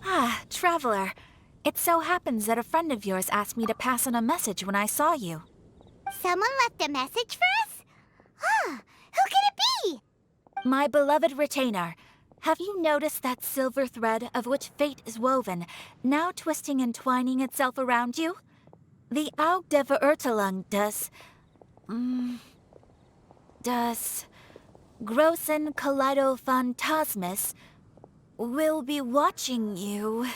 Ah, Traveler. It so happens that a friend of yours asked me to pass on a message when I saw you. Someone left a message for us? Huh, who could it be? My beloved retainer, have you noticed that silver thread of which fate is woven, now twisting and twining itself around you? The Aug der Verurteilung does Großen Kaleido Phantasmus will be watching you.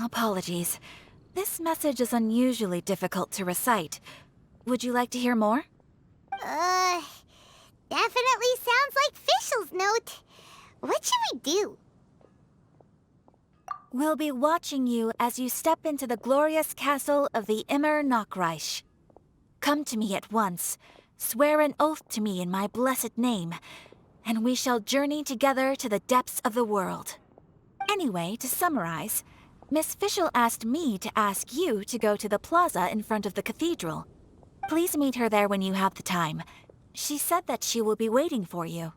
Apologies. This message is unusually difficult to recite. Would you like to hear more? Definitely sounds like Fischl's note. What should we do? We'll be watching you as you step into the glorious castle of the Immer Nachreich. Come to me at once. Swear an oath to me in my blessed name, and we shall journey together to the depths of the world. Anyway, to summarize, Miss Fischl asked me to ask you to go to the plaza in front of the cathedral. Please meet her there when you have the time. She said that she will be waiting for you.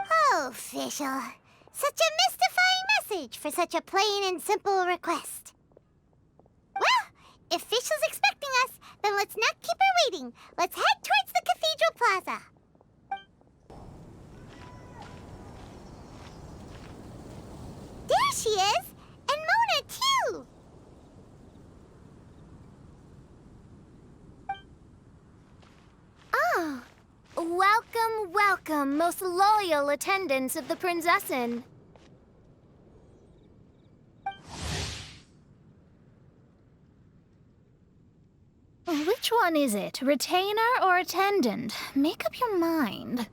Oh, Fischl. Such a mystifying message for such a plain and simple request. Well, if Fischl's expecting us, then let's not keep her waiting. Let's head towards the cathedral plaza. There she is! And Mona, too! Oh, welcome, welcome, most loyal attendants of the Prinzessin. Which one is it, retainer or attendant? Make up your mind.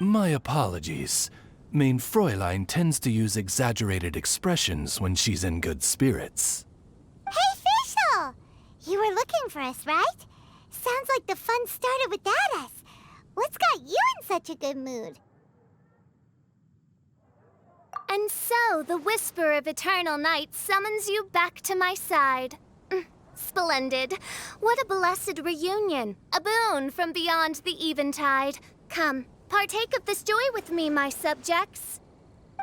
My apologies. Mein Fräulein tends to use exaggerated expressions when she's in good spirits. Hey, Fischl! You were looking for us, right? Sounds like the fun started without us. What's got you in such a good mood? And so, the whisper of eternal night summons you back to my side. Splendid. What a blessed reunion. A boon from beyond the eventide. Come, partake of this joy with me, my subjects.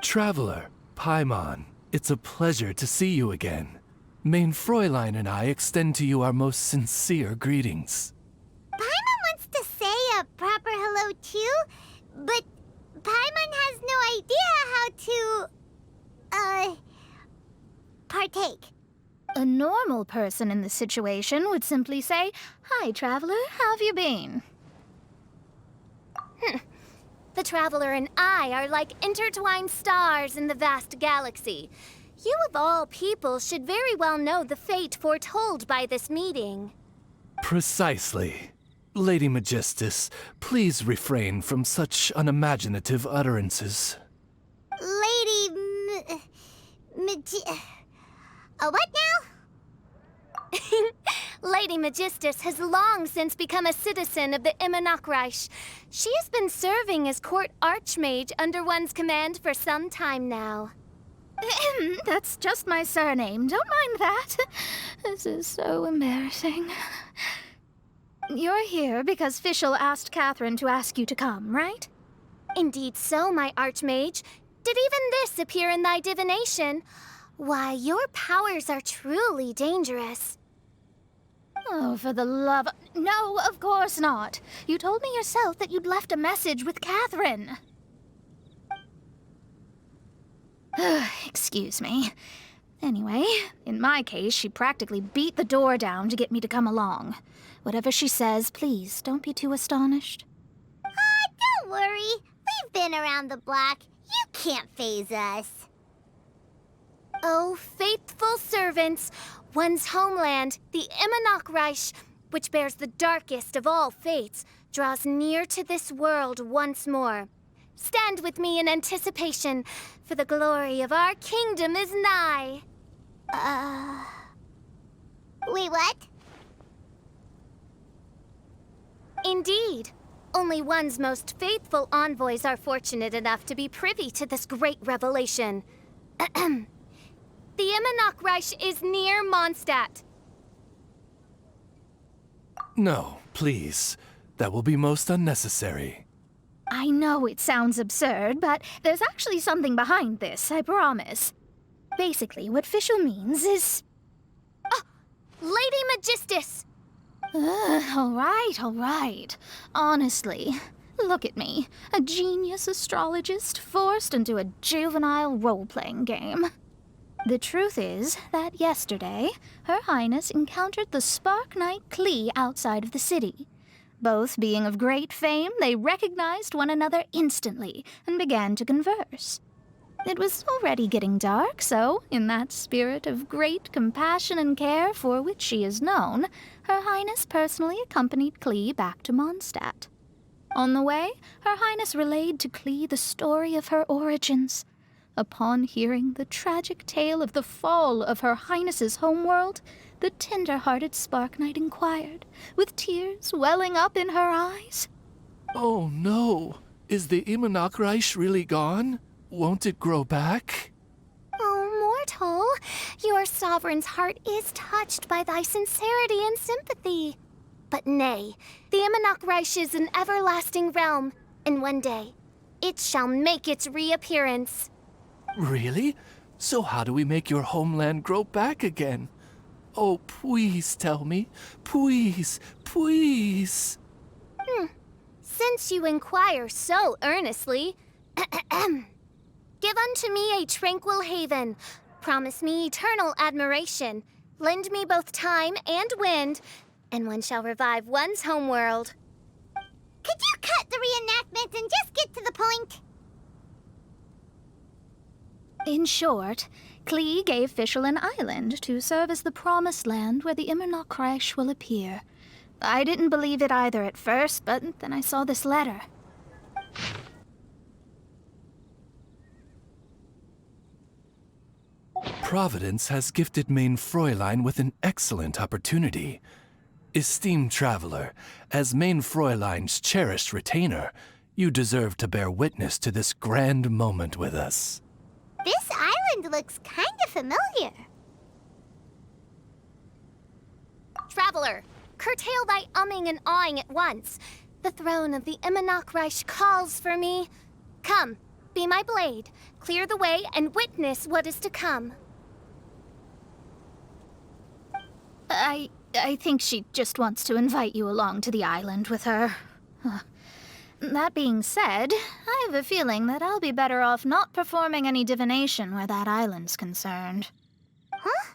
Traveler, Paimon, it's a pleasure to see you again. Mein Fräulein and I extend to you our most sincere greetings. Paimon wants to say a proper hello too, but Paimon has no idea how to, partake. A normal person in this situation would simply say, "Hi, traveler, how have you been?" The traveler and I are like intertwined stars in the vast galaxy. You of all people should very well know the fate foretold by this meeting. Precisely. Lady Magistus, please refrain from such unimaginative utterances. Lady what now? Lady Magistus has long since become a citizen of the Immer Nachreich. She has been serving as court archmage under one's command for some time now. That's just my surname. Don't mind that. This is so embarrassing. You're here because Fischl asked Catherine to ask you to come, right? Indeed so, my archmage. Did even this appear in thy divination? Why, your powers are truly dangerous. Oh, for the love... No, of course not. You told me yourself that you'd left a message with Catherine. Excuse me. Anyway, in my case, she practically beat the door down to get me to come along. Whatever she says, please, don't be too astonished. Don't worry. We've been around the block. You can't faze us. Oh, faithful servants, one's homeland, the Immer Nachreich, which bears the darkest of all fates, draws near to this world once more. Stand with me in anticipation, for the glory of our kingdom is nigh. Wait, what? Indeed. Only one's most faithful envoys are fortunate enough to be privy to this great revelation. The Immer Nachreich is near Mondstadt. No, please. That will be most unnecessary. I know it sounds absurd, but there's actually something behind this, I promise. Basically, what Fischl means is... Lady Magistus! All right. Honestly, look at me. A genius astrologist forced into a juvenile role-playing game. The truth is that yesterday, Her Highness encountered the Spark Knight Klee outside of the city. Both being of great fame, they recognized one another instantly and began to converse. It was already getting dark, so, in that spirit of great compassion and care for which she is known, Her Highness personally accompanied Klee back to Mondstadt. On the way, Her Highness relayed to Klee the story of her origins. Upon hearing the tragic tale of the fall of Her Highness's homeworld, the tender-hearted Spark Knight inquired, with tears welling up in her eyes. Oh no! Is the Immernachtreich really gone? Won't it grow back? Oh, mortal, your sovereign's heart is touched by thy sincerity and sympathy. But nay, the Immernachtreich is an everlasting realm, and one day, it shall make its reappearance. Really? So how do we make your homeland grow back again? Oh, please tell me. Please, please. Since you inquire so earnestly, give unto me a tranquil haven. Promise me eternal admiration. Lend me both time and wind, and one shall revive one's homeworld. Could you cut the reenactment and just get to the point? In short, Klee gave Fischl an island to serve as the promised land where the Immernachtreich will appear. I didn't believe it either at first, but then I saw this letter. Providence has gifted Main Fräulein with an excellent opportunity. Esteemed traveler, as Main Fräulein's cherished retainer, you deserve to bear witness to this grand moment with us. This island looks kind of familiar. Traveler, curtail thy umming and awing at once. The throne of the Immernachtreich calls for me. Come, be my blade, clear the way, and witness what is to come. I think she just wants to invite you along to the island with her. That being said, I have a feeling that I'll be better off not performing any divination where that island's concerned. Huh?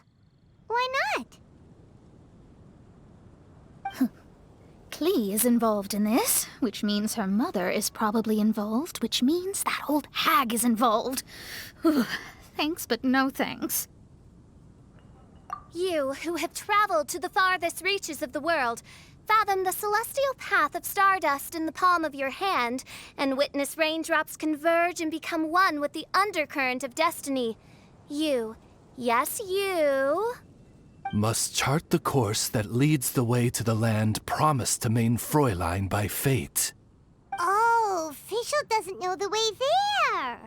Why not? Klee is involved in this, which means her mother is probably involved, which means that old hag is involved. Thanks, but no thanks. You, who have traveled to the farthest reaches of the world, fathom the celestial path of stardust in the palm of your hand, and witness raindrops converge and become one with the undercurrent of destiny. You, yes, you... must chart the course that leads the way to the land promised to Main Fräulein by fate. Oh, Fischl doesn't know the way there.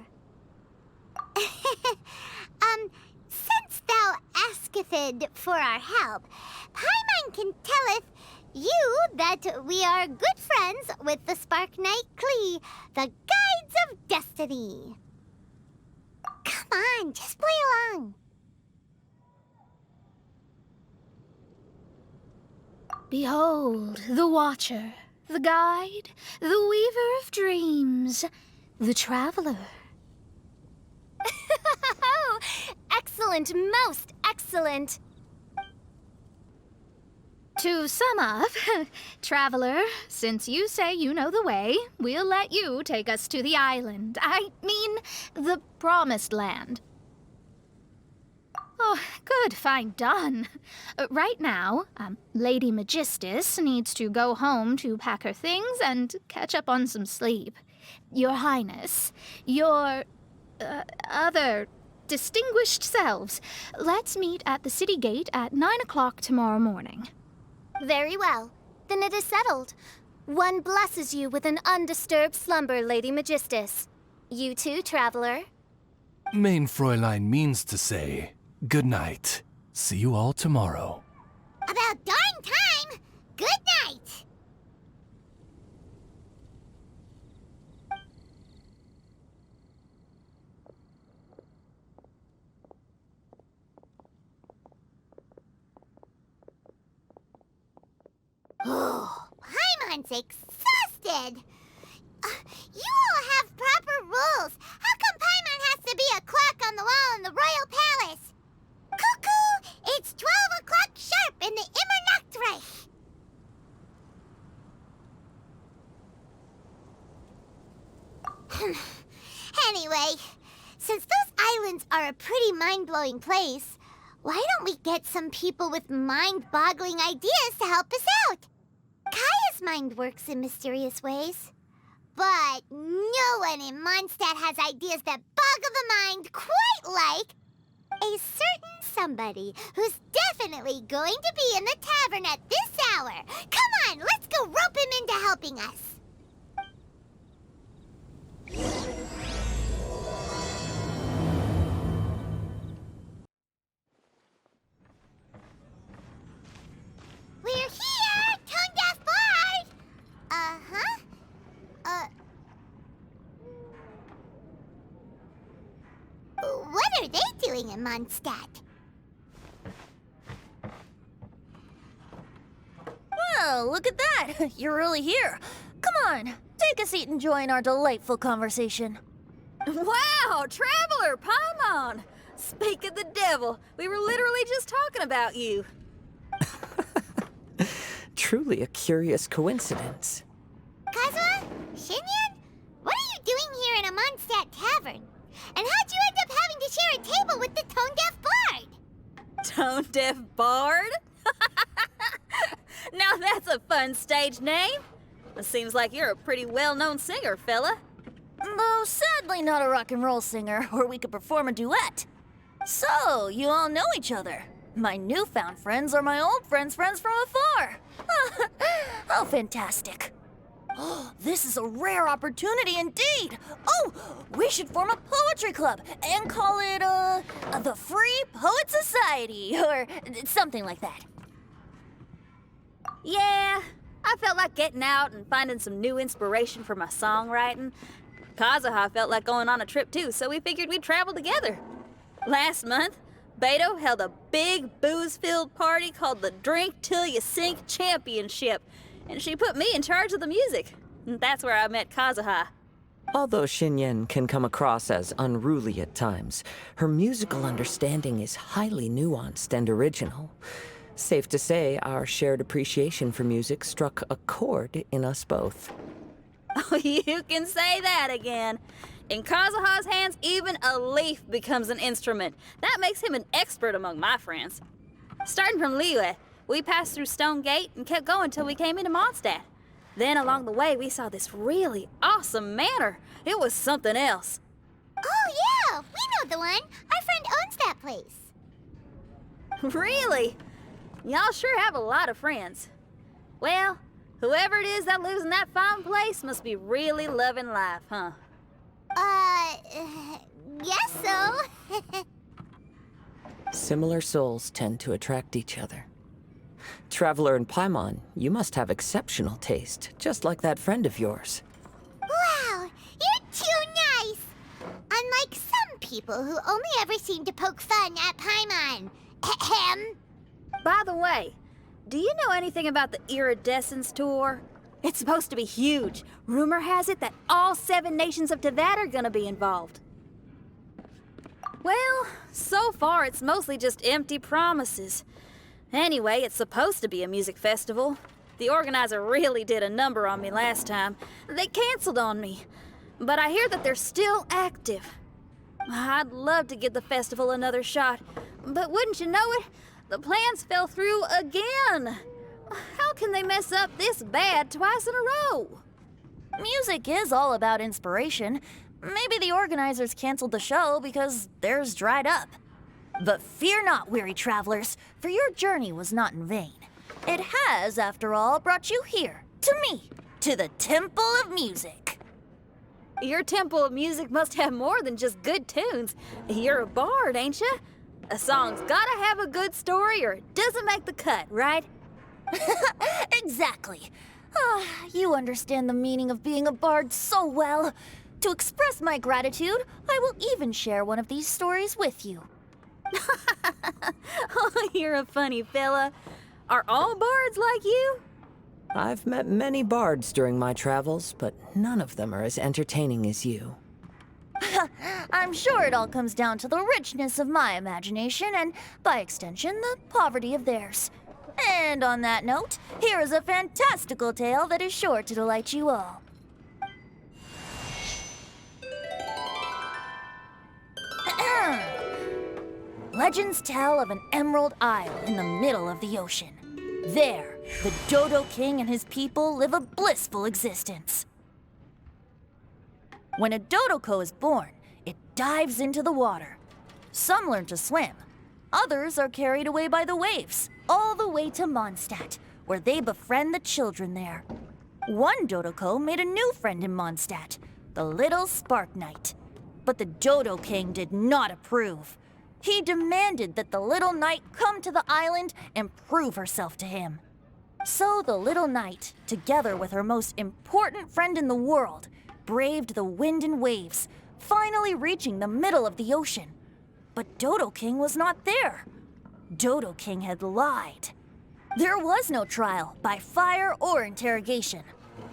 Since thou asketh for our help, Paimon can telleth you that we are good friends with the Spark Knight Klee, the Guides of Destiny. Come on, just play along. Behold, the Watcher, the Guide, the Weaver of Dreams, the Traveler. Excellent, most excellent. To sum up, Traveler, since you say you know the way, we'll let you take us to the island. I mean, the Promised Land. Oh, good, fine, done. Right now, Lady Magistus needs to go home to pack her things and catch up on some sleep. Your Highness, your other distinguished selves, let's meet at the city gate at 9 o'clock tomorrow morning. Very well. Then it is settled. One blesses you with an undisturbed slumber, Lady Magistus. You too, traveler. Main Fräulein means to say, good night. See you all tomorrow. About darn time! Good night! Oh, Paimon's exhausted! You all have proper rules. How come Paimon has to be a clock on the wall in the royal palace? Cuckoo! It's 12 o'clock sharp in the Immernachtreich! Anyway, since those islands are a pretty mind-blowing place, why don't we get some people with mind-boggling ideas to help us out? Kaya's mind works in mysterious ways. But no one in Mondstadt has ideas that boggle the mind quite like a certain somebody who's definitely going to be in the tavern at this hour. Come on, let's go rope him into helping us. We're here, Tone Deaf Bard! Uh-huh. What are they doing in Mondstadt? Well, look at that! You're really here. Come on, take a seat and join our delightful conversation. Wow, Traveler, Paimon! Speak of the devil, we were literally just talking about you. Truly a curious coincidence. Kazuha? Shinyan? What are you doing here in a Mondstadt tavern? And how'd you end up having to share a table with the Tone Deaf Bard? Tone Deaf Bard? Now that's a fun stage name. It seems like you're a pretty well-known singer, fella. Though sadly not a rock and roll singer, or we could perform a duet. So, you all know each other. My newfound friends are my old friends' friends from afar. How fantastic. This is a rare opportunity indeed. Oh, we should form a poetry club and call it, the Free Poet Society, or something like that. Yeah, I felt like getting out and finding some new inspiration for my songwriting. Kazuha felt like going on a trip too, so we figured we'd travel together. Last month, Beto held a big booze-filled party called the Drink Till You Sink Championship, and she put me in charge of the music. And that's where I met Kazuha. Although Shinyen can come across as unruly at times, her musical understanding is highly nuanced and original. Safe to say, our shared appreciation for music struck a chord in us both. Oh, you can say that again. In Kazuha's hands, even a leaf becomes an instrument. That makes him an expert among my friends. Starting from Liyue, we passed through Stone Gate and kept going till we came into Mondstadt. Then along the way, we saw this really awesome manor. It was something else. Oh, yeah, we know the one. Our friend owns that place. Really? Y'all sure have a lot of friends. Well, whoever it is that lives in that fine place must be really loving life, huh? Guess so. Similar souls tend to attract each other. Traveler and Paimon, you must have exceptional taste, just like that friend of yours. Wow, you're too nice. Unlike some people who only ever seem to poke fun at Paimon. Ahem. By the way, do you know anything about the Iridescence tour? It's supposed to be huge. Rumor has it that all 7 nations of Teyvat are gonna be involved. Well, so far it's mostly just empty promises. Anyway, it's supposed to be a music festival. The organizer really did a number on me last time. They canceled on me. But I hear that they're still active. I'd love to give the festival another shot. But wouldn't you know it, the plans fell through again. How can they mess up this bad twice in a row? Music is all about inspiration. Maybe the organizers canceled the show because theirs dried up. But fear not, weary travelers, for your journey was not in vain. It has, after all, brought you here, to me, to the Temple of Music. Your Temple of Music must have more than just good tunes. You're a bard, ain't ya? A song's gotta have a good story or it doesn't make the cut, right? Exactly. You understand the meaning of being a bard so well. To express my gratitude, I will even share one of these stories with you. Oh, you're a funny fella. Are all bards like you? I've met many bards during my travels, but none of them are as entertaining as you. I'm sure it all comes down to the richness of my imagination and, by extension, the poverty of theirs. And on that note, here is a fantastical tale that is sure to delight you all. Legends tell of an emerald isle in the middle of the ocean. There, the Dodo King and his people live a blissful existence. When a Dodoko is born, it dives into the water. Some learn to swim. Others are carried away by the waves, all the way to Mondstadt, where they befriend the children there. One Dodoko made a new friend in Mondstadt, the little Spark Knight. But the Dodo King did not approve. He demanded that the little knight come to the island and prove herself to him. So the little knight, together with her most important friend in the world, braved the wind and waves, finally reaching the middle of the ocean. But Dodo King was not there. Dodo King had lied. There was no trial by fire or interrogation.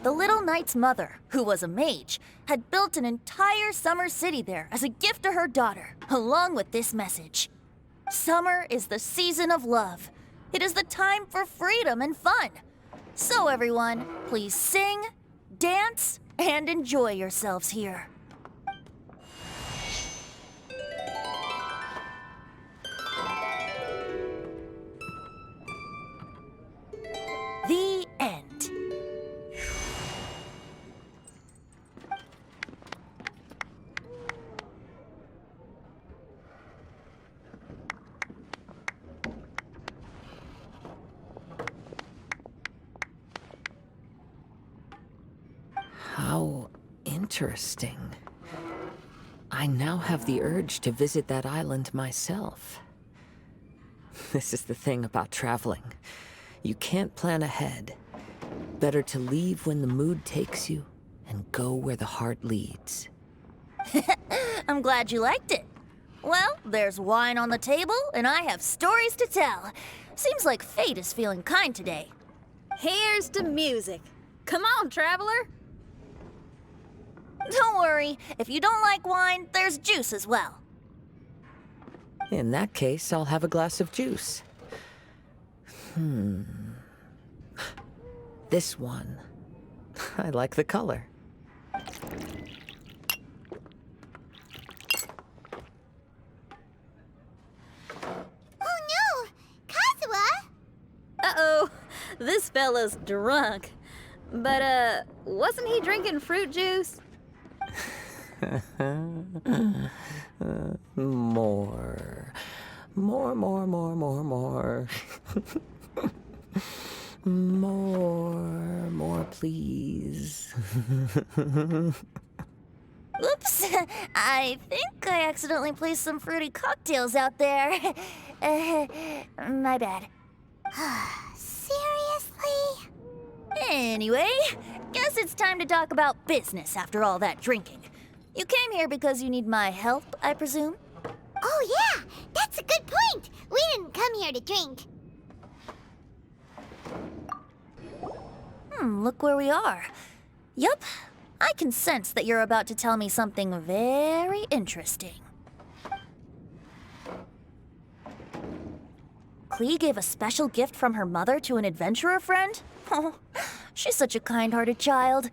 The little knight's mother, who was a mage, had built an entire summer city there as a gift to her daughter, along with this message. Summer is the season of love. It is the time for freedom and fun. So everyone, please sing, dance, and enjoy yourselves here. The end. How interesting. I now have the urge to visit that island myself. This is the thing about traveling. You can't plan ahead. Better to leave when the mood takes you and go where the heart leads. I'm glad you liked it. Well, there's wine on the table, and I have stories to tell. Seems like fate is feeling kind today. Here's to music. Come on, traveler. Don't worry, if you don't like wine, there's juice as well. In that case, I'll have a glass of juice. This one. I like the color. Oh no! Kazuha! Uh-oh, this fella's drunk. But, wasn't he drinking fruit juice? More. More, please. Oops, I think I accidentally placed some fruity cocktails out there. My bad. Seriously? Anyway, guess it's time to talk about business after all that drinking. You came here because you need my help, I presume? Oh yeah, that's a good point. We didn't come here to drink. Look where we are. Yup, I can sense that you're about to tell me something very interesting. Klee gave a special gift from her mother to an adventurer friend? Oh, she's such a kind-hearted child.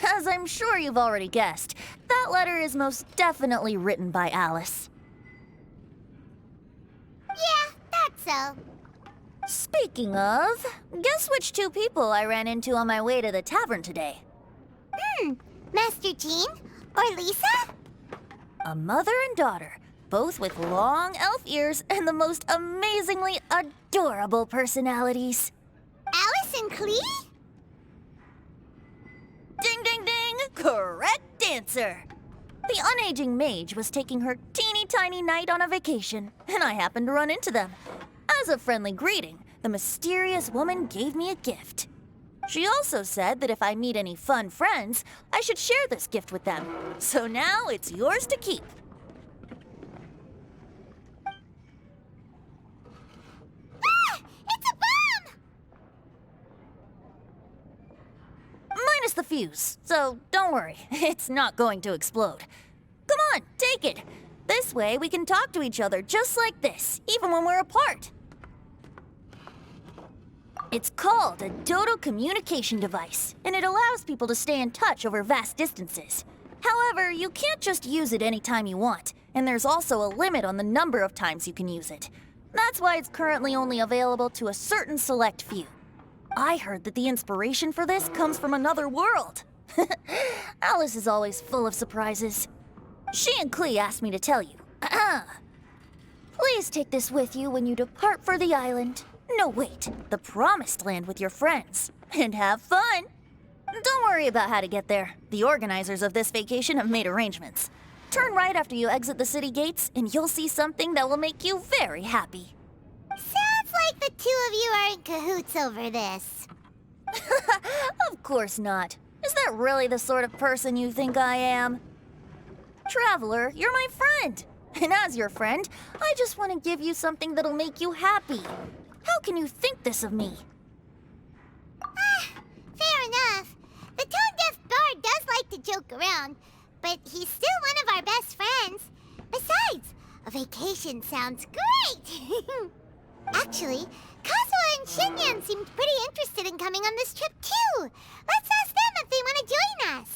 As I'm sure you've already guessed, that letter is most definitely written by Alice. Yeah, that's so. Speaking of, guess which two people I ran into on my way to the tavern today? Master Jean? Or Lisa? A mother and daughter, both with long elf ears and the most amazingly adorable personalities. Alice and Klee? Ding, ding, ding! Correct answer! The unaging mage was taking her teeny tiny knight on a vacation, and I happened to run into them. As a friendly greeting, the mysterious woman gave me a gift. She also said that if I meet any fun friends, I should share this gift with them. So now it's yours to keep. Ah! It's a bomb! Minus the fuse, so don't worry, it's not going to explode. Come on, take it. This way we can talk to each other just like this, even when we're apart. It's called a Dodo communication device, and it allows people to stay in touch over vast distances. However, you can't just use it anytime you want, and there's also a limit on the number of times you can use it. That's why it's currently only available to a certain select few. I heard that the inspiration for this comes from another world. Alice is always full of surprises. She and Klee asked me to tell you. Please take this with you when you depart for the island. No, wait, the Promised Land with your friends. And have fun. Don't worry about how to get there. The organizers of this vacation have made arrangements. Turn right after you exit the city gates, and you'll see something that will make you very happy. Sounds like the two of you are in cahoots over this. Of course not. Is that really the sort of person you think I am? Traveler, you're my friend. And as your friend, I just want to give you something that'll make you happy. How can you think this of me? Fair enough. The tone-deaf bard does like to joke around, but he's still one of our best friends. Besides, a vacation sounds great! Actually, Kazuha and Shinyan seemed pretty interested in coming on this trip too. Let's ask them if they want to join us.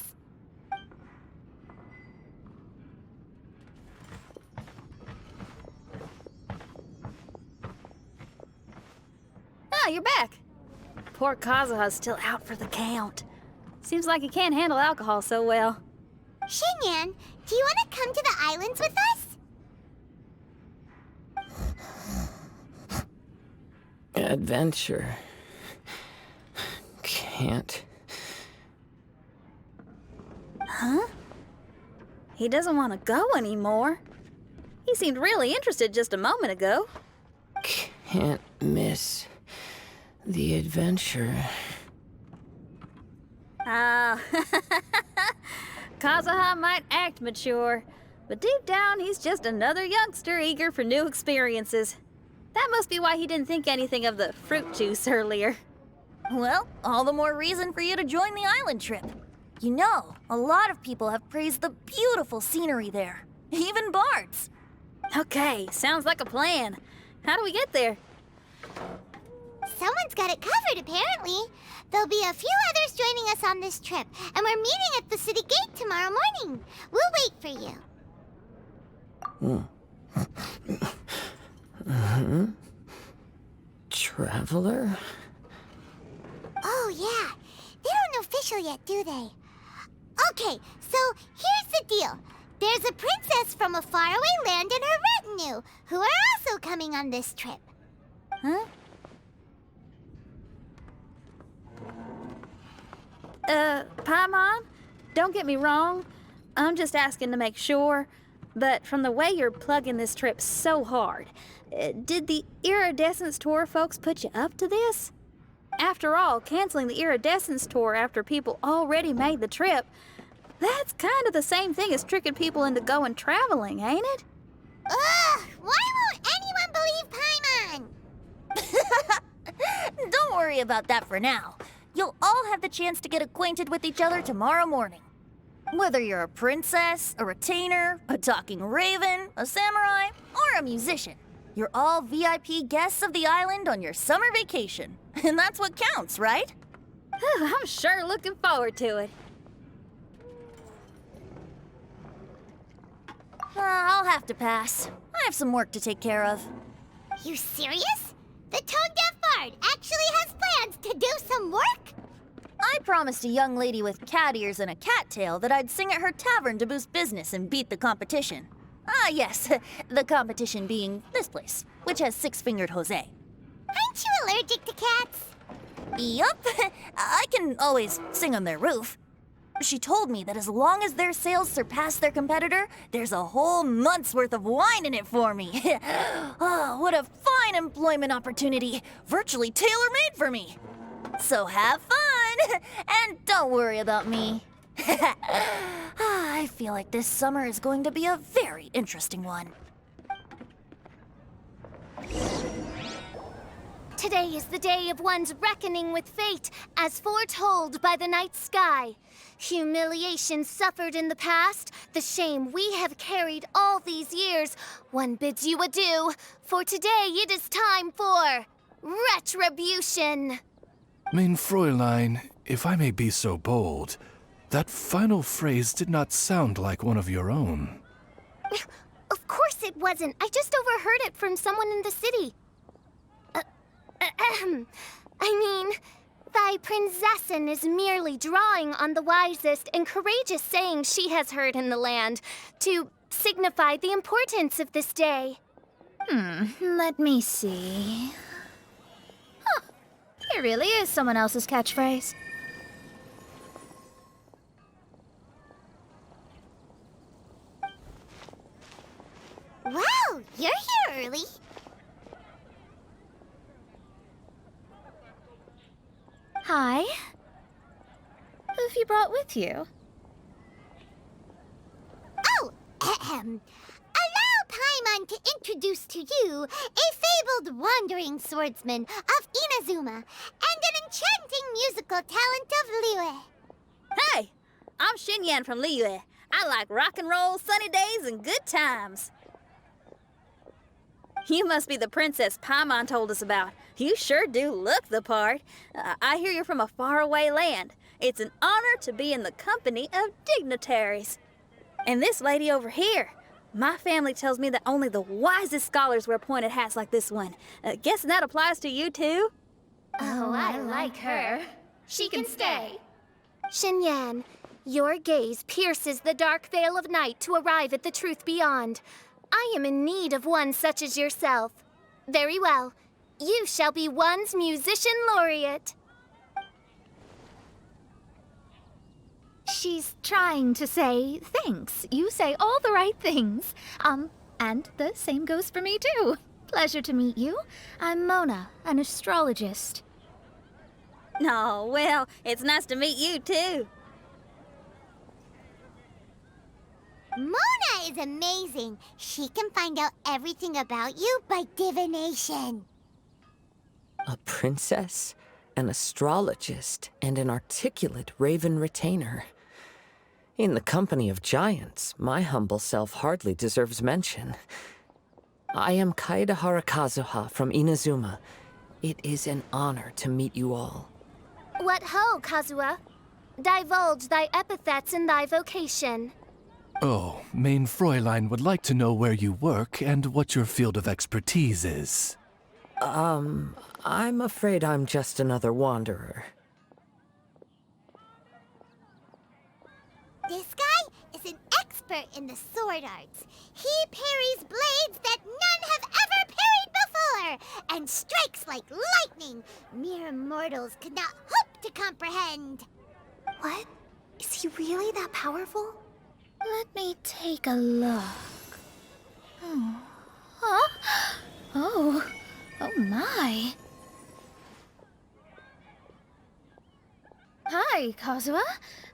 Ah, you're back. Poor Kazuha's still out for the count. Seems like he can't handle alcohol so well. Shinyan, do you want to come to the islands with us? Adventure. Can't. Huh? He doesn't want to go anymore. He seemed really interested just a moment ago. Can't miss the adventure. Ah, Kazuha might act mature, but deep down he's just another youngster eager for new experiences. That must be why he didn't think anything of the fruit juice earlier. Well, all the more reason for you to join the island trip. You know, a lot of people have praised the beautiful scenery there. Even bards. Okay, sounds like a plan. How do we get there? Someone's got it covered, apparently. There'll be a few others joining us on this trip, and we're meeting at the city gate tomorrow morning. We'll wait for you. Traveler? Oh, yeah. They don't know official yet, do they? Okay, so here's the deal. There's a princess from a faraway land and her retinue, who are also coming on this trip. Huh? Paimon, don't get me wrong. I'm just asking to make sure. But from the way you're plugging this trip so hard, did the Iridescence Tour folks put you up to this? After all, canceling the Iridescence Tour after people already made the trip, that's kind of the same thing as tricking people into going traveling, ain't it? Ugh! Why won't anyone believe Paimon? Don't worry about that for now. You'll all have the chance to get acquainted with each other tomorrow morning. Whether you're a princess, a retainer, a talking raven, a samurai, or a musician, you're all VIP guests of the island on your summer vacation. And that's what counts, right? I'm sure looking forward to it. I'll have to pass. I have some work to take care of. You serious? The tone-deaf bard actually has plans to do some work? I promised a young lady with cat ears and a cat tail that I'd sing at her tavern to boost business and beat the competition. Ah, yes, the competition being this place, which has six-fingered Jose. Aren't you allergic to cats? Yup, I can always sing on their roof. She told me that as long as their sales surpass their competitor, there's a whole month's worth of wine in it for me. Oh, what a fine employment opportunity. Virtually tailor-made for me. So have fun, and don't worry about me. I feel like this summer is going to be a very interesting one. Today is the day of one's reckoning with fate, as foretold by the night sky. Humiliation suffered in the past, the shame we have carried all these years, one bids you adieu, for today it is time for retribution. Mein Fräulein, if I may be so bold, that final phrase did not sound like one of your own. Of course it wasn't. I just overheard it from someone in the city. I mean, thy prinzessin is merely drawing on the wisest and courageous saying she has heard in the land to signify the importance of this day. Let me see. Huh, it really is someone else's catchphrase. Wow, you're here early. Hi. Who have you brought with you? Oh, allow Paimon to introduce to you a fabled wandering swordsman of Inazuma and an enchanting musical talent of Liyue. Hey, I'm Xinyan from Liyue. I like rock and roll, sunny days, and good times. You must be the princess Paimon told us about. You sure do look the part. I hear you're from a faraway land. It's an honor to be in the company of dignitaries. And this lady over here, my family tells me that only the wisest scholars wear pointed hats like this one. Guessing that applies to you too? Oh, I like her. She can stay. Xinyan, your gaze pierces the dark veil of night to arrive at the truth beyond. I am in need of one such as yourself. Very well. You shall be one's musician laureate. She's trying to say thanks. You say all the right things. And the same goes for me too. Pleasure to meet you. I'm Mona, an astrologist. Oh, well, it's nice to meet you too. Mona is amazing. She can find out everything about you by divination. A princess, an astrologist, and an articulate raven retainer. In the company of giants, my humble self hardly deserves mention. I am Kaida Harakazuha from Inazuma. It is an honor to meet you all. What ho, Kazuha? Divulge thy epithets and thy vocation. Oh, Mein Fräulein would like to know where you work and what your field of expertise is. I'm afraid I'm just another wanderer. This guy is an expert in the sword arts. He parries blades that none have ever parried before, and strikes like lightning mere mortals could not hope to comprehend. What? Is he really that powerful? Let me take a look. Huh? Oh my. Hi, Kazuha.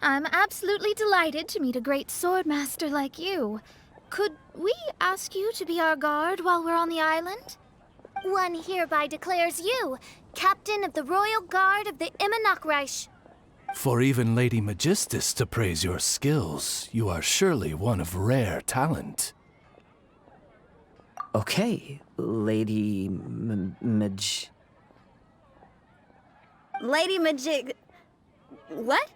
I'm absolutely delighted to meet a great swordmaster like you. Could we ask you to be our guard while we're on the island? One hereby declares you captain of the Royal Guard of the Immernachtreich. For even Lady Magistus to praise your skills, you are surely one of rare talent. Okay, Lady Lady Majig... What?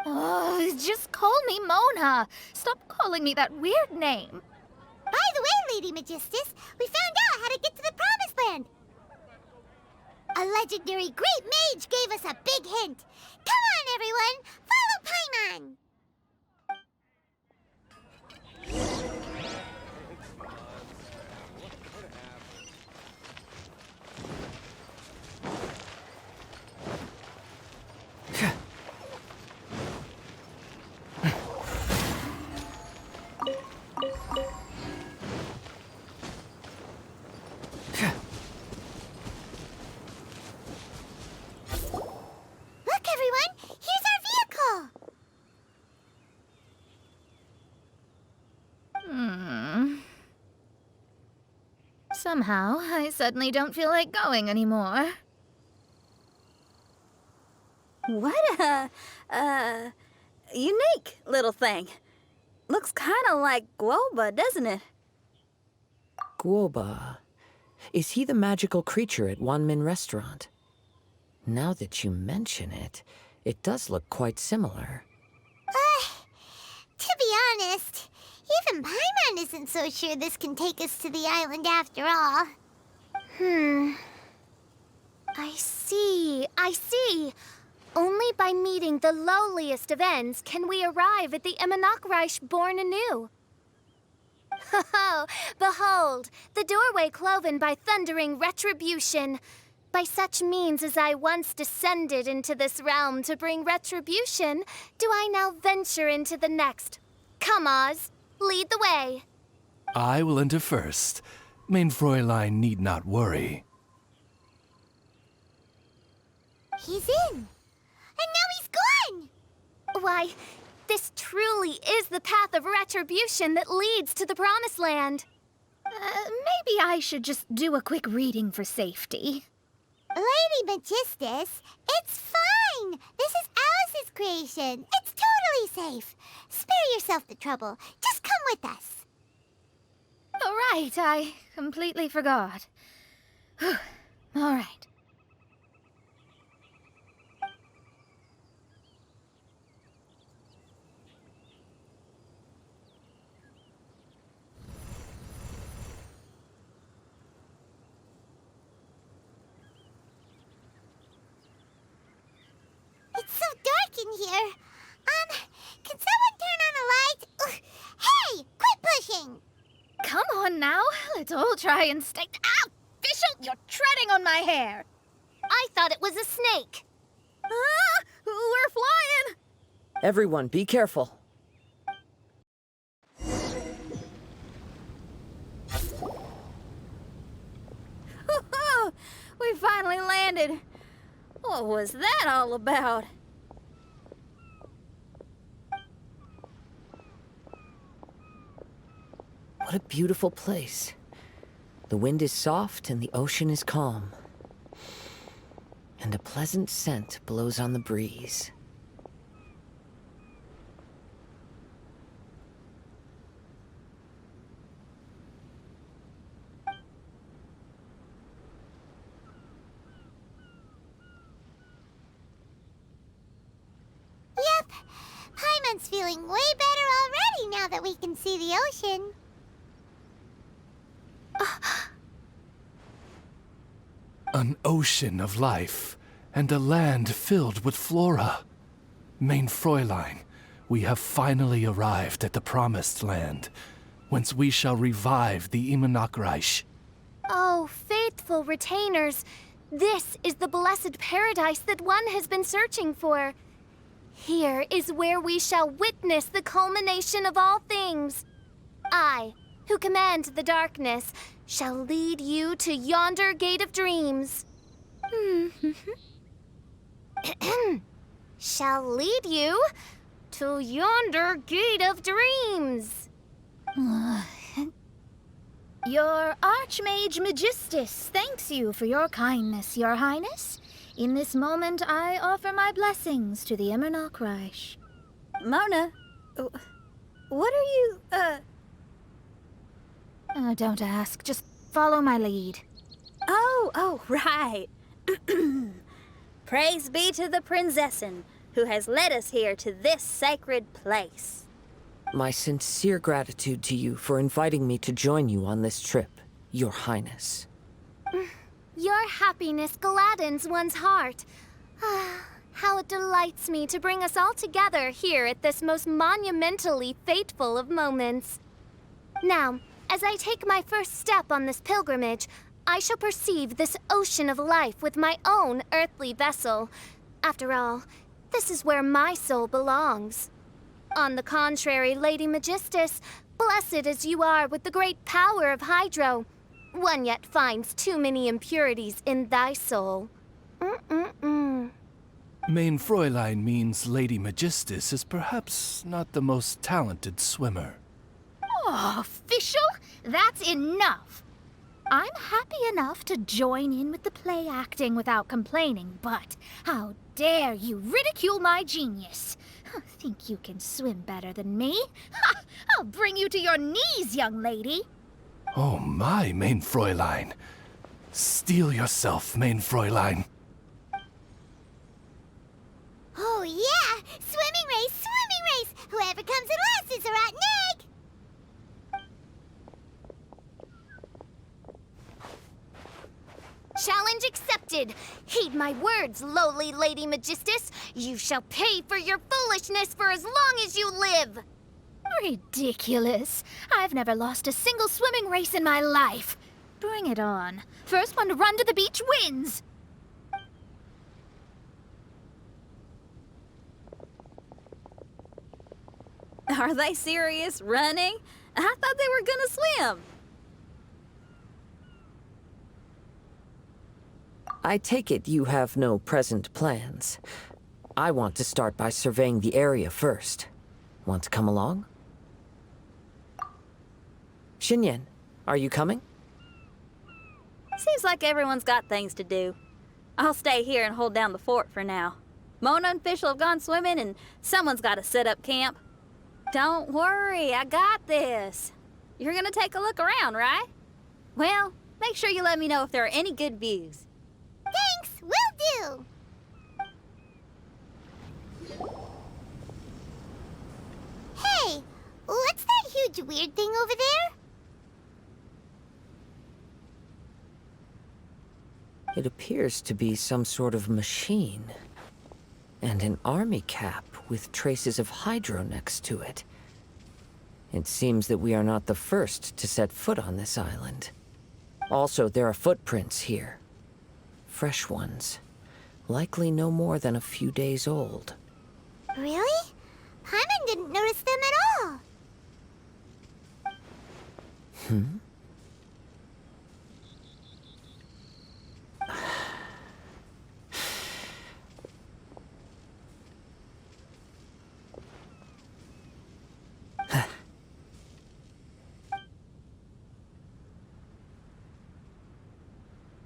Oh, just call me Mona. Stop calling me that weird name. By the way, Lady Magistus, we found out how to get to the Promised Land. A legendary great mage gave us a big hint. Come on, everyone! Follow Paimon! Somehow, I suddenly don't feel like going anymore. What a, unique little thing. Looks kind of like Guoba, doesn't it? Guoba. Is he the magical creature at Wanmin Restaurant? Now that you mention it, it does look quite similar. To be honest, even Paimon isn't so sure this can take us to the island after all. I see. Only by meeting the lowliest of ends can we arrive at the Imanakreich born anew. Ho, behold, the doorway cloven by thundering retribution. By such means as I once descended into this realm to bring retribution, do I now venture into the next. Come, Oz, lead the way. I will enter first. Main Fräulein need not worry. He's in. And now he's gone! Why, this truly is the path of retribution that leads to the Promised Land. Maybe I should just do a quick reading for safety. Lady Magistus, it's fine! This is Alice's creation. It's totally safe. Spare yourself the trouble. Just come with us. All right, I completely forgot. All right. It's so dark in here. Can someone turn on a light? Ugh. Hey, quit pushing! Come on now, let's all try and stay. Ah! Fischl, you're treading on my hair! I thought it was a snake. Ah, we're flying! Everyone, be careful. We finally landed. What was that all about? What a beautiful place. The wind is soft and the ocean is calm. And a pleasant scent blows on the breeze. Yep. Paimon's feeling way better already now that we can see the ocean. An ocean of life, and a land filled with flora. Main Fräulein, we have finally arrived at the Promised Land, whence we shall revive the Imanakreich. Oh, faithful retainers, this is the blessed paradise that one has been searching for. Here is where we shall witness the culmination of all things. I, who command the darkness, shall lead you to yonder gate of dreams. Shall lead you to yonder gate of dreams. Your Archmage Magistus thanks you for your kindness, Your Highness. In this moment, I offer my blessings to the Imanakreich. Mona, what are you, Don't ask, just follow my lead. Oh, right. Praise be to the Prinzessin, who has led us here to this sacred place. My sincere gratitude to you for inviting me to join you on this trip, Your Highness. Your happiness gladdens one's heart. How it delights me to bring us all together here at this most monumentally fateful of moments. Now, as I take my first step on this pilgrimage, I shall perceive this ocean of life with my own earthly vessel. After all, this is where my soul belongs. On the contrary, Lady Magistus, blessed as you are with the great power of Hydro, one yet finds too many impurities in thy soul. Main Fräulein means Lady Magistus is perhaps not the most talented swimmer. Oh, Fischl, that's enough. I'm happy enough to join in with the play acting without complaining, but how dare you ridicule my genius? Think you can swim better than me? Ha! I'll bring you to your knees, young lady. Oh my, main Fräulein. Steel yourself, main Fräulein. Oh yeah! Swimming race, swimming race! Whoever comes in last is a rotten egg! Challenge accepted. Heed my words, lowly Lady Magistus. You shall pay for your foolishness for as long as you live. Ridiculous. I've never lost a single swimming race in my life. Bring it on. First one to run to the beach wins. Are they serious? Running? I thought they were gonna swim. I take it you have no present plans. I want to start by surveying the area first. Want to come along? Xinyan, are you coming? Seems like everyone's got things to do. I'll stay here and hold down the fort for now. Mona and Fischl have gone swimming, and someone's got to set up camp. Don't worry, I got this. You're gonna take a look around, right? Well, make sure you let me know if there are any good views. Thanks, will do! Hey, what's that huge weird thing over there? It appears to be some sort of machine. And an army cap with traces of hydro next to it. It seems that we are not the first to set foot on this island. Also, there are footprints here. Fresh ones. Likely no more than a few days old. Really? Paimon didn't notice them at all.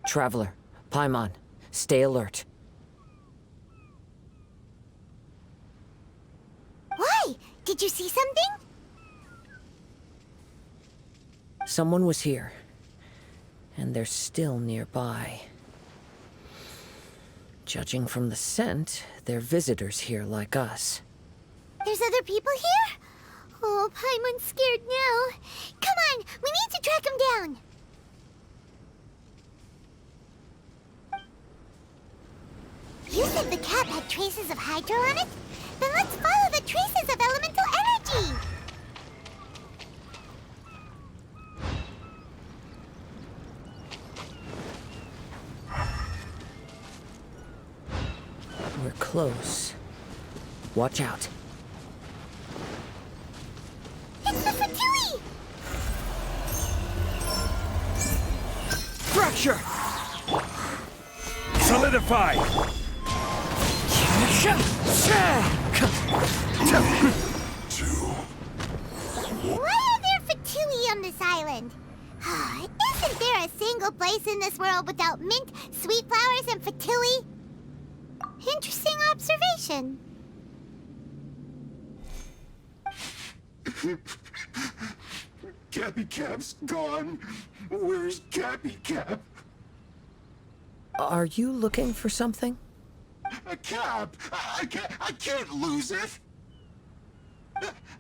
Traveler, Paimon, stay alert. Why? Did you see something? Someone was here. And they're still nearby. Judging from the scent, they're visitors here like us. There's other people here? Oh, Paimon's scared now. Come on, we need to track him down. You said the cap had traces of hydro on it? Then let's follow the traces of elemental energy! We're close. Watch out. It's the Fatui! Fracture! Solidify! Why are there Fatui on this island? Isn't there a single place in this world without mint, sweet flowers, and Fatui? Interesting observation. Cappy Cap's gone. Where's Cappy Cap? Are you looking for something? A cap! I can't lose it!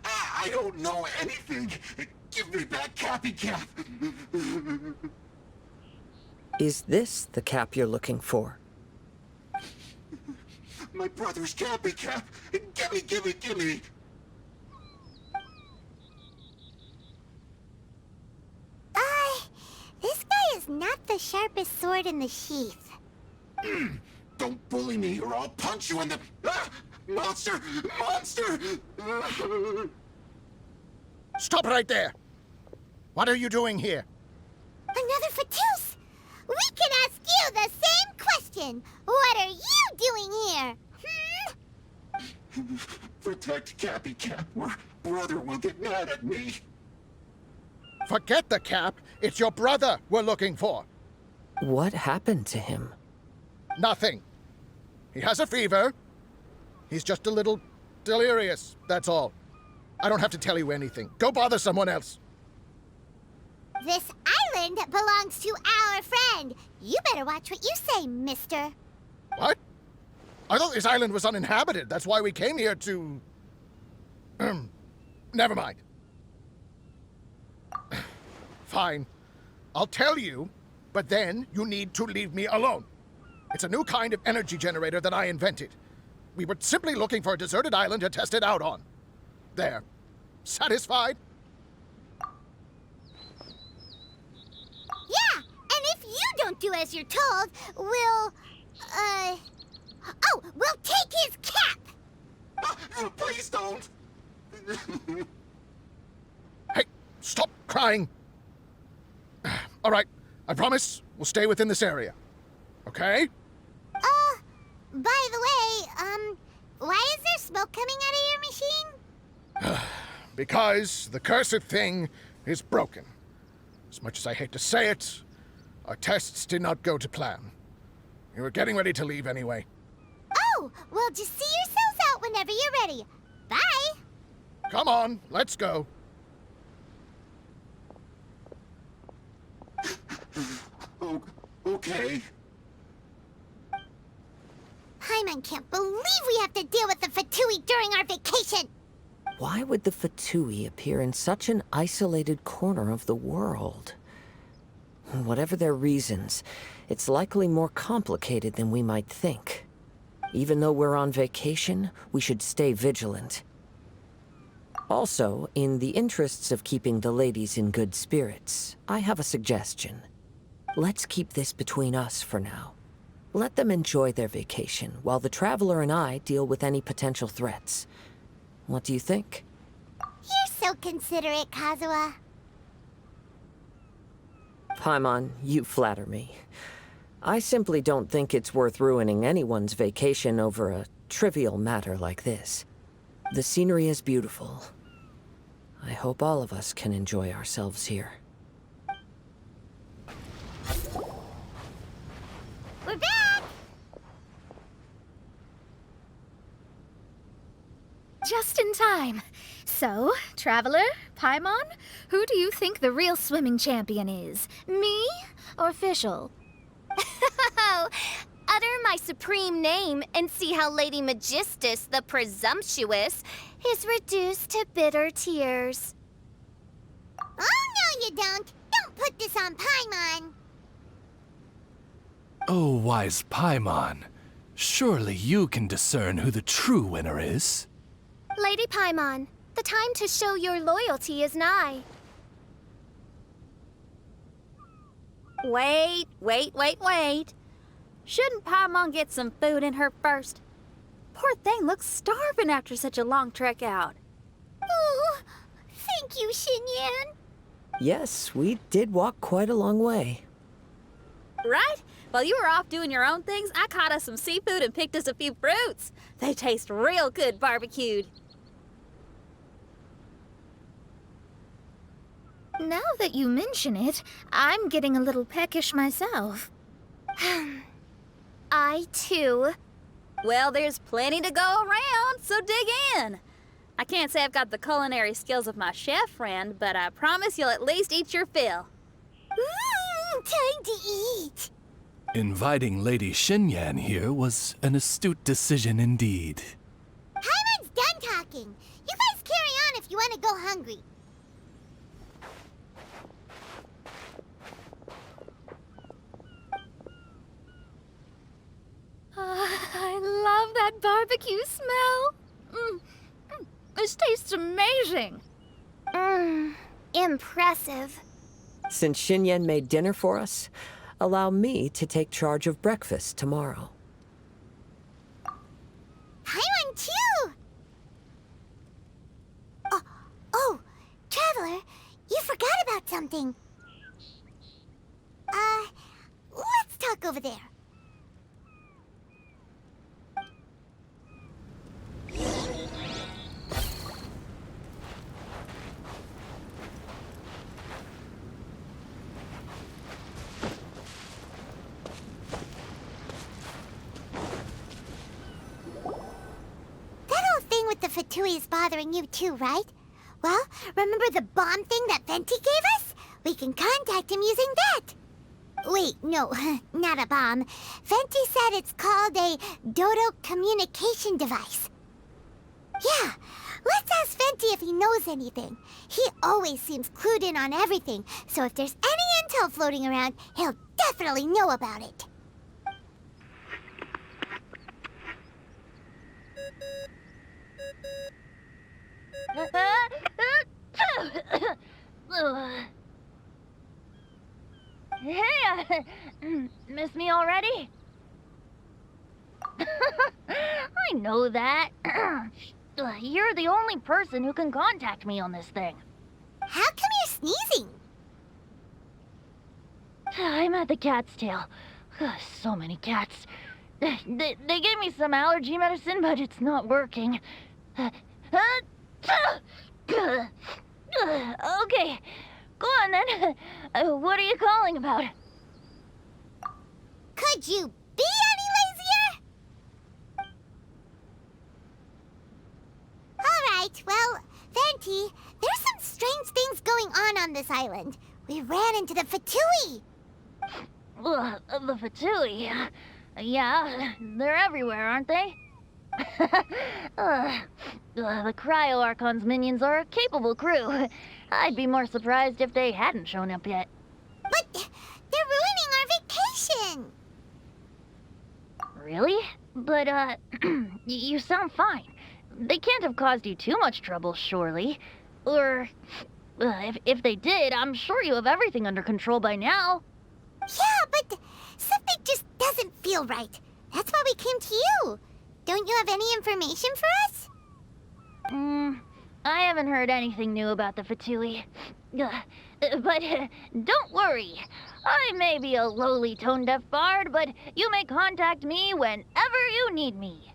I don't know anything! Give me back Cappy Cap! Is this the cap you're looking for? My brother's Cappy Cap! Gimme! This guy is not the sharpest sword in the sheath. Don't bully me or I'll punch you in the... Monster! Stop right there! What are you doing here? Another Fatus! We can ask you the same question! What are you doing here? Protect Cappy Cap or brother will get mad at me. Forget the cap. It's your brother we're looking for. What happened to him? Nothing. He has a fever. He's just a little delirious, that's all. I don't have to tell you anything. Go bother someone else. This island belongs to our friend. You better watch what you say, mister. What? I thought this island was uninhabited. That's why we came here to... Never mind. Fine. I'll tell you, but then you need to leave me alone. It's a new kind of energy generator that I invented. We were simply looking for a deserted island to test it out on. There. Satisfied? Yeah, and if you don't do as you're told, we'll take his cap! Please don't. Hey, stop crying. All right, I promise we'll stay within this area. Okay? By the way, why is there smoke coming out of your machine? Because the cursed thing is broken. As much as I hate to say it, our tests did not go to plan. We were getting ready to leave anyway. Oh, well, just see yourselves out whenever you're ready. Bye! Come on, let's go. Oh, okay. Paimon can't believe we have to deal with the Fatui during our vacation! Why would the Fatui appear in such an isolated corner of the world? Whatever their reasons, it's likely more complicated than we might think. Even though we're on vacation, we should stay vigilant. Also, in the interests of keeping the ladies in good spirits, I have a suggestion. Let's keep this between us for now. Let them enjoy their vacation, while the Traveler and I deal with any potential threats. What do you think? You're so considerate, Kazuha. Paimon, you flatter me. I simply don't think it's worth ruining anyone's vacation over a trivial matter like this. The scenery is beautiful. I hope all of us can enjoy ourselves here. We're back! Just in time. So, Traveler, Paimon, who do you think the real swimming champion is? Me or Fischl? Utter my supreme name and see how Lady Magistus, the presumptuous, is reduced to bitter tears. Oh, no you don't! Don't put this on Paimon! Oh, wise Paimon. Surely you can discern who the true winner is. Lady Paimon, the time to show your loyalty is nigh. Wait. Shouldn't Paimon get some food in her first? Poor thing looks starving after such a long trek out. Oh, thank you, Xinyan. Yes, we did walk quite a long way. Right? While you were off doing your own things, I caught us some seafood and picked us a few fruits. They taste real good barbecued. Now that you mention it, I'm getting a little peckish myself. I, too. Well, there's plenty to go around, so dig in. I can't say I've got the culinary skills of my chef friend, but I promise you'll at least eat your fill. Time to eat. Inviting Lady Xinyan here was an astute decision indeed. Paimon's done talking. You guys carry on if you want to go hungry. I love that barbecue smell. This tastes amazing. Impressive. Since Xinyan made dinner for us, allow me to take charge of breakfast tomorrow. Paimon, too! Oh, Traveler, you forgot about something. Let's talk over there. with the Fatui is bothering you too, right? Well, remember the bomb thing that Venti gave us? We can contact him using that. Wait, no, not a bomb. Venti said it's called a Dodo communication device. Yeah, let's ask Venti if he knows anything. He always seems clued in on everything, so if there's any intel floating around, he'll definitely know about it. Hey, miss me already? I know that. You're the only person who can contact me on this thing. How come you're sneezing? I'm at the cat's tail. So many cats. They gave me some allergy medicine, but it's not working. Okay, go on then. What are you calling about? Could you be any lazier? Alright, well, Venti, there's some strange things going on this island. We ran into the Fatui. The Fatui? Yeah, they're everywhere, aren't they? The Cryo Archon's minions are a capable crew. I'd be more surprised if they hadn't shown up yet. But they're ruining our vacation. Really? But, you sound fine. They can't have caused you too much trouble, surely. Or, if they did, I'm sure you have everything under control by now. Yeah, but something just doesn't feel right. That's why we came to you. Don't you have any information for us? I haven't heard anything new about the Fatui. But don't worry. I may be a lowly tone-deaf bard, but you may contact me whenever you need me.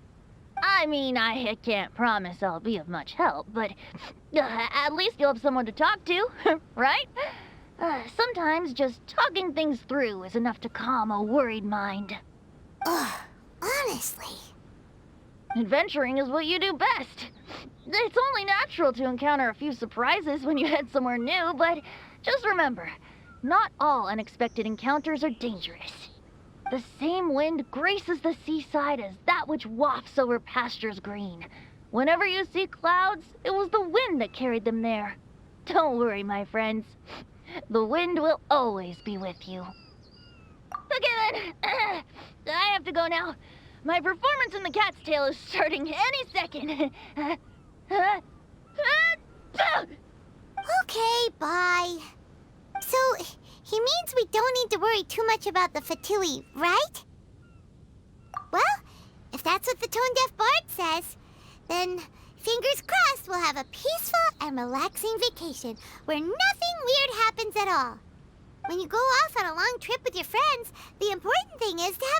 I mean, I can't promise I'll be of much help, but at least you'll have someone to talk to, right? Sometimes just talking things through is enough to calm a worried mind. Ugh, honestly. Adventuring is what you do best. It's only natural to encounter a few surprises when you head somewhere new, but just remember, not all unexpected encounters are dangerous. The same wind graces the seaside as that which wafts over pastures green. Whenever you see clouds, it was the wind that carried them there. Don't worry, my friends. The wind will always be with you. Okay then, I have to go now. My performance in the cat's tail is starting any second. Okay, bye. So, he means we don't need to worry too much about the Fatui, right? Well, if that's what the tone-deaf bard says, then fingers crossed we'll have a peaceful and relaxing vacation where nothing weird happens at all. When you go off on a long trip with your friends, the important thing is to have